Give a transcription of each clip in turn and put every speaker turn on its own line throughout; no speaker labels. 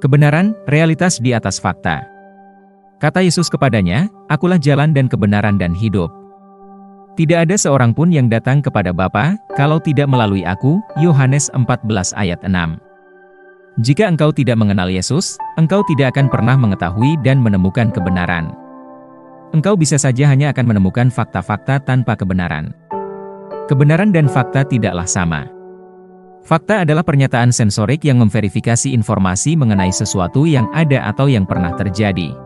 Kebenaran, realitas di atas fakta. Kata Yesus kepadanya, "Akulah jalan dan kebenaran dan hidup. Tidak ada seorang pun yang datang kepada Bapa, kalau tidak melalui aku." Yohanes 14 ayat 6. Jika engkau tidak mengenal Yesus, engkau tidak akan pernah mengetahui dan menemukan kebenaran. Engkau bisa saja hanya akan menemukan fakta-fakta tanpa kebenaran. Kebenaran dan fakta tidaklah sama. Fakta adalah pernyataan sensorik yang memverifikasi informasi mengenai sesuatu yang ada atau yang pernah terjadi.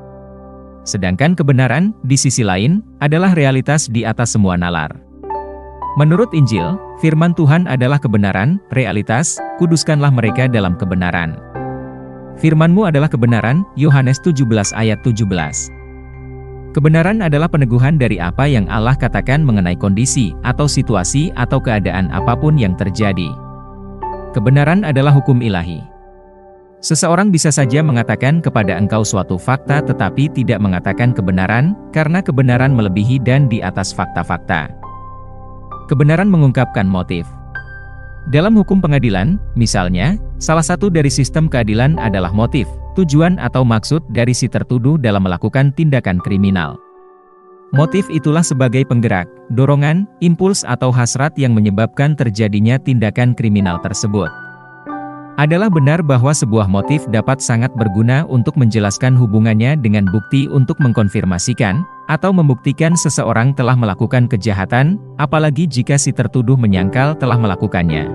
Sedangkan kebenaran, di sisi lain, adalah realitas di atas semua nalar. Menurut Injil, firman Tuhan adalah kebenaran, realitas, kuduskanlah mereka dalam kebenaran. Firman-Mu adalah kebenaran, Yohanes 17 ayat 17. Kebenaran adalah peneguhan dari apa yang Allah katakan mengenai kondisi, atau situasi, atau keadaan apapun yang terjadi. Kebenaran adalah hukum ilahi. Seseorang bisa saja mengatakan kepada engkau suatu fakta tetapi tidak mengatakan kebenaran, karena kebenaran melebihi dan di atas fakta-fakta. Kebenaran mengungkapkan motif. Dalam hukum pengadilan, misalnya, salah satu dari sistem keadilan adalah motif, tujuan atau maksud dari si tertuduh dalam melakukan tindakan kriminal. Motif itulah sebagai penggerak, dorongan, impuls atau hasrat yang menyebabkan terjadinya tindakan kriminal tersebut. Adalah benar bahwa sebuah motif dapat sangat berguna untuk menjelaskan hubungannya dengan bukti untuk mengkonfirmasikan, atau membuktikan seseorang telah melakukan kejahatan, apalagi jika si tertuduh menyangkal telah melakukannya.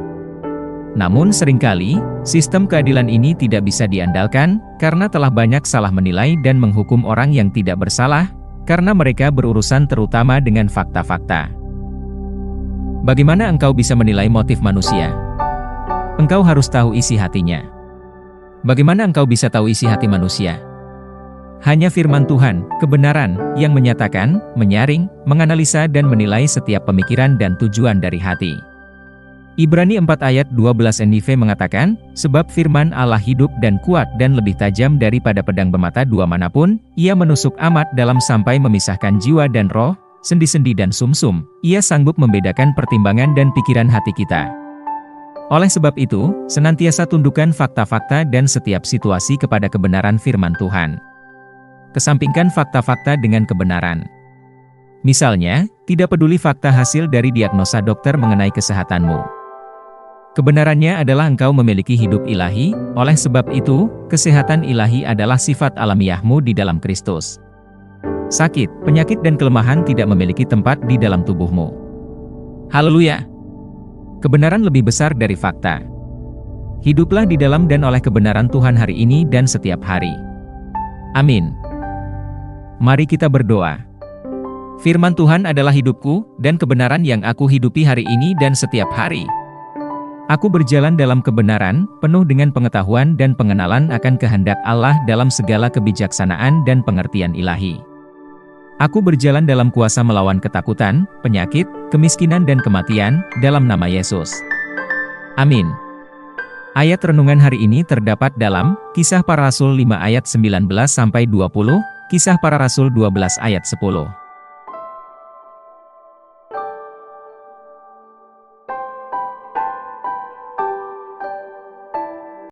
Namun seringkali, sistem keadilan ini tidak bisa diandalkan, karena telah banyak salah menilai dan menghukum orang yang tidak bersalah, karena mereka berurusan terutama dengan fakta-fakta. Bagaimana engkau bisa menilai motif manusia? Engkau harus tahu isi hatinya. Bagaimana engkau bisa tahu isi hati manusia? Hanya firman Tuhan, kebenaran, yang menyatakan, menyaring, menganalisa dan menilai setiap pemikiran dan tujuan dari hati. Ibrani 4 ayat 12 NIV mengatakan, "Sebab firman Allah hidup dan kuat dan lebih tajam daripada pedang bermata dua manapun, ia menusuk amat dalam sampai memisahkan jiwa dan roh, sendi-sendi dan sumsum, ia sanggup membedakan pertimbangan dan pikiran hati kita." Oleh sebab itu, senantiasa tundukkan fakta-fakta dan setiap situasi kepada kebenaran firman Tuhan. Kesampingkan fakta-fakta dengan kebenaran. Misalnya, tidak peduli fakta hasil dari diagnosa dokter mengenai kesehatanmu. Kebenarannya adalah engkau memiliki hidup ilahi, oleh sebab itu, kesehatan ilahi adalah sifat alamiahmu di dalam Kristus. Sakit, penyakit dan kelemahan tidak memiliki tempat di dalam tubuhmu. Haleluya! Kebenaran lebih besar dari fakta. Hiduplah di dalam dan oleh kebenaran Tuhan hari ini dan setiap hari. Amin. Mari kita berdoa. Firman Tuhan adalah hidupku, dan kebenaran yang aku hidupi hari ini dan setiap hari. Aku berjalan dalam kebenaran, penuh dengan pengetahuan dan pengenalan akan kehendak Allah dalam segala kebijaksanaan dan pengertian ilahi. Aku berjalan dalam kuasa melawan ketakutan, penyakit, kemiskinan dan kematian, dalam nama Yesus. Amin. Ayat renungan hari ini terdapat dalam Kisah Para Rasul 5 ayat 19-20, Kisah Para Rasul 12 ayat 10.